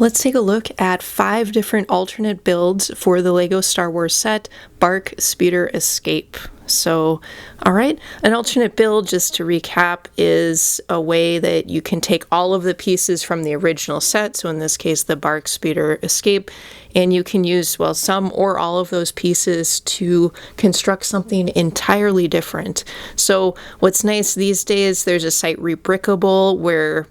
Let's take a look at 5 different alternate builds for the LEGO Star Wars set, BARC Speeder Escape. So, alright, an alternate build, just to recap, is a way that you can take all of the pieces from the original set, so in this case the BARC Speeder Escape, and you can use, well, some or all of those pieces to construct something entirely different. So what's nice these days, there's a site Rebrickable where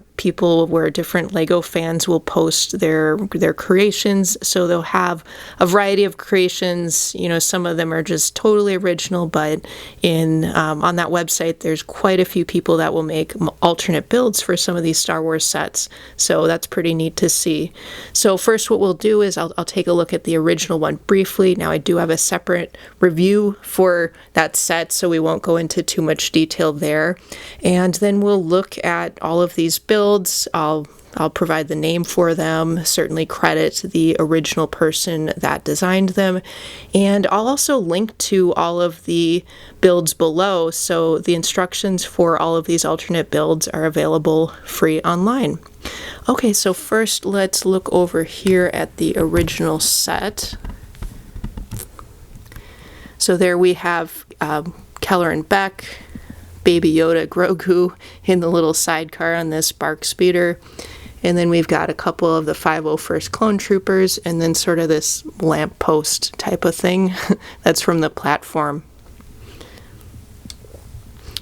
different LEGO fans will post their creations, so they'll have a variety of creations. You know, some of them are just totally original, but on that website there's quite a few people that will make alternate builds for some of these Star Wars sets, so that's pretty neat to see. So first what we'll do is I'll take a look at the original one briefly. Now I do have a separate review for that set, so we won't go into too much detail there, and then we'll look at all of these builds. I'll provide the name for them, certainly credit the original person that designed them, and I'll also link to all of the builds below, so the instructions for all of these alternate builds are available free online. Okay, so first let's look over here at the original set. So there we have Kelleran Beq, Baby Yoda, Grogu in the little sidecar on this BARC speeder. And then we've got a couple of the 501st Clone Troopers, and then sort of this lamppost type of thing that's from the platform.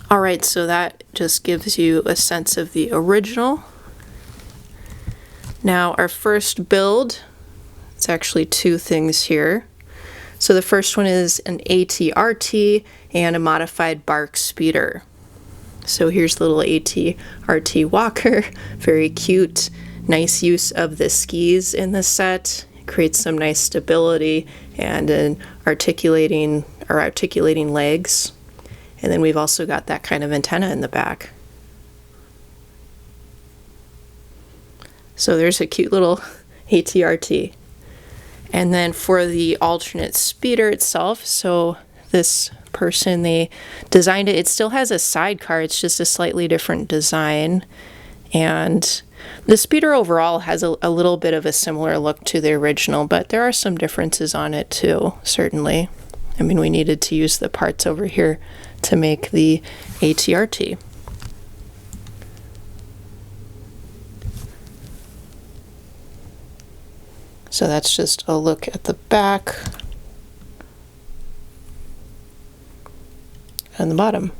Alright, so that just gives you a sense of the original. Now our first build, it's actually 2 things here. So the first one is an ATRT and a modified BARC speeder. So here's little ATRT Walker, very cute, nice use of the skis in the set. It creates some nice stability and an articulating legs. And then we've also got that kind of antenna in the back. So there's a cute little ATRT. And then for the alternate speeder itself, so this person, they designed it, it still has a sidecar, it's just a slightly different design, and the speeder overall has a little bit of a similar look to the original, but there are some differences on it too, certainly. I mean, we needed to use the parts over here to make the ATRT. So that's just a look at the back and the bottom.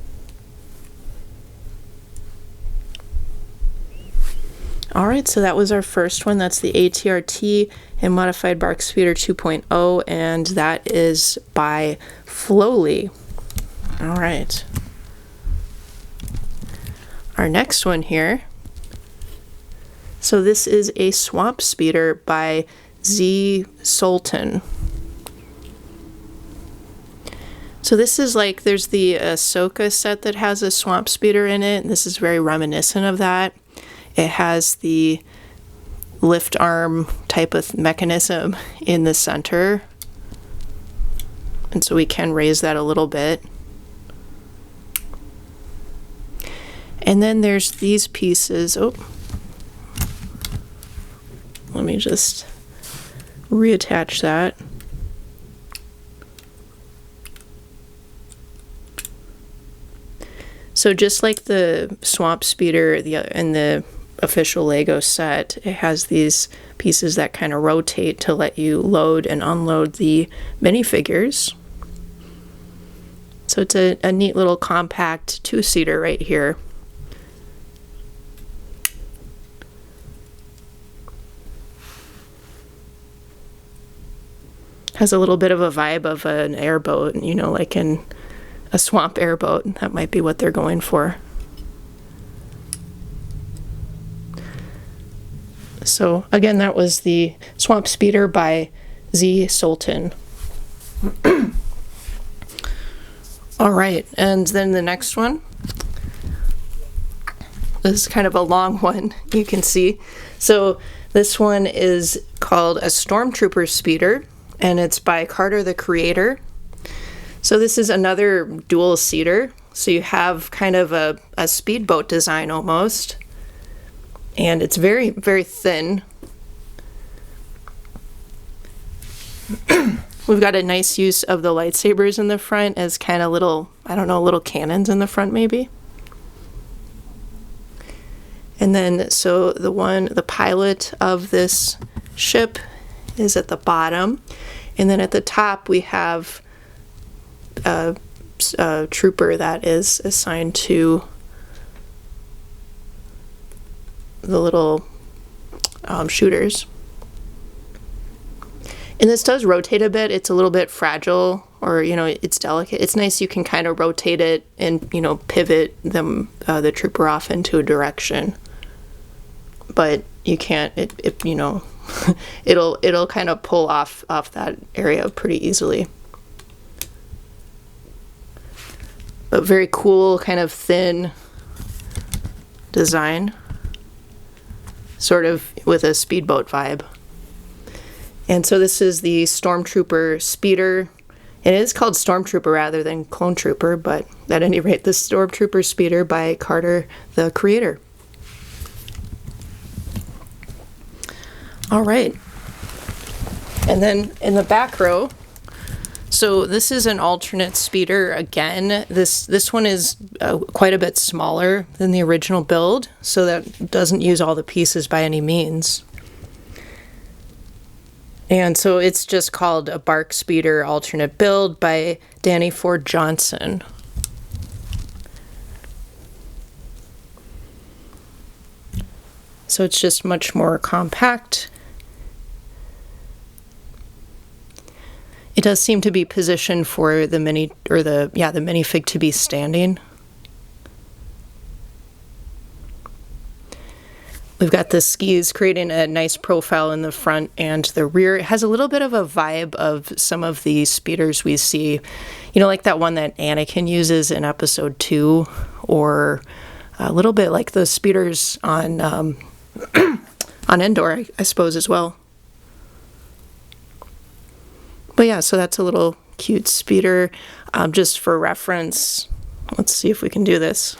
Alright, so that was our first one. That's the ATRT and Modified BARC Speeder 2.0, and that is by Flowly. Alright. Our next one here. So this is a Swamp Speeder by zsoltom. So this is like, there's the Ahsoka set that has a swamp speeder in it, and this is very reminiscent of that. It has the lift arm type of mechanism in the center, and so we can raise that a little bit. And then there's these pieces. Oh, let me just reattach that. So just like the Swamp Speeder in the official LEGO set, it has these pieces that kind of rotate to let you load and unload the minifigures. So it's a neat little compact 2-seater right here. Has a little bit of a vibe of an airboat, you know, like in a swamp airboat. That might be what they're going for. So again, that was the Swamp Speeder by zsoltom. All right, and then the next one. This is kind of a long one, you can see. So this one is called a Stormtrooper Speeder, and it's by CarterTheCreator. So this is another dual seater. So you have kind of a speedboat design almost. And it's very, very thin. We've got a nice use of the lightsabers in the front as kind of little, I don't know, little cannons in the front maybe. And then, so the pilot of this ship is at the bottom. And then at the top we have a trooper that is assigned to the little shooters. And this does rotate a bit. It's a little bit fragile, or, you know, it's delicate. It's nice you can kind of rotate it and, you know, pivot the trooper off into a direction. But you can't, you know, it'll kind of pull off that area pretty easily. But very cool, kind of thin design, sort of with a speedboat vibe. And so this is the Stormtrooper Speeder. It is called Stormtrooper rather than Clone Trooper, but at any rate, the Stormtrooper Speeder by CarterTheCreator. All right. And then in the back row, so this is an alternate speeder again. This one is quite a bit smaller than the original build, so that doesn't use all the pieces by any means. And so it's just called a BARC speeder alternate build by dannyfordjohnson. So it's just much more compact. It does seem to be positioned for the minifig to be standing. We've got the skis creating a nice profile in the front and the rear. It has a little bit of a vibe of some of the speeders we see, you know, like that one that Anakin uses in episode 2, or a little bit like the speeders on on Endor, I suppose, as well. But yeah, so that's a little cute speeder. Just for reference, let's see if we can do this.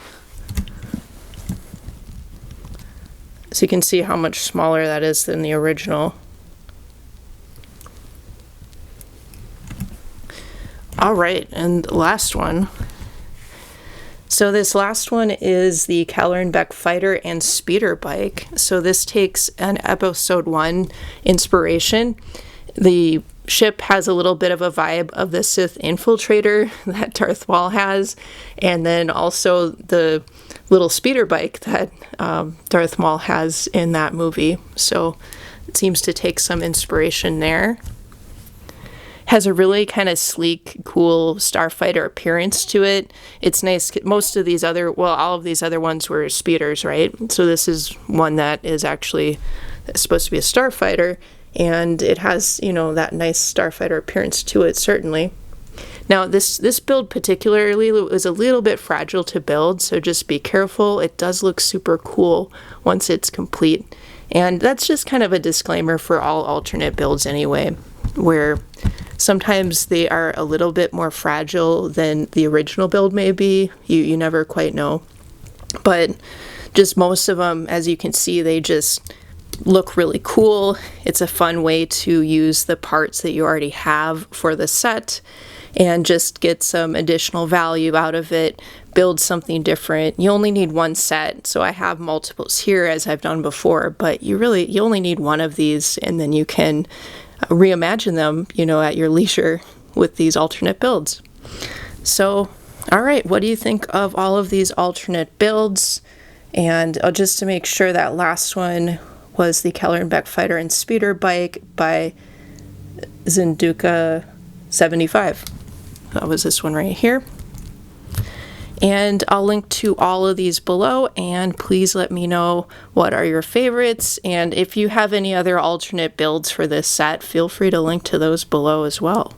So you can see how much smaller that is than the original. All right, and the last one. So this last one is the Kelleran Beq fighter and speeder bike. So this takes an episode 1 inspiration. The ship has a little bit of a vibe of the Sith infiltrator that Darth Maul has, and then also the little speeder bike that Darth Maul has in that movie. So it seems to take some inspiration there. Has a really kind of sleek, cool starfighter appearance to it. It's nice. Most of these other, well, all of these other ones were speeders, right? So this is one that is actually supposed to be a starfighter, and it has, you know, that nice starfighter appearance to it, certainly. Now, this build particularly is a little bit fragile to build, so just be careful. It does look super cool once it's complete. And that's just kind of a disclaimer for all alternate builds anyway, where sometimes they are a little bit more fragile than the original build may be. You never quite know. But just most of them, as you can see, they just look really cool. It's a fun way to use the parts that you already have for the set and just get some additional value out of it, build something different. You only need one set, so I have multiples here as I've done before, but you only need one of these, and then you can reimagine them, you know, at your leisure with these alternate builds. So, all right, what do you think of all of these alternate builds? And just to make sure, that last one was the Kelleran Beq fighter and speeder bike by Zinduka 75. That was this one right here. And I'll link to all of these below, and please let me know what are your favorites, and if you have any other alternate builds for this set, feel free to link to those below as well.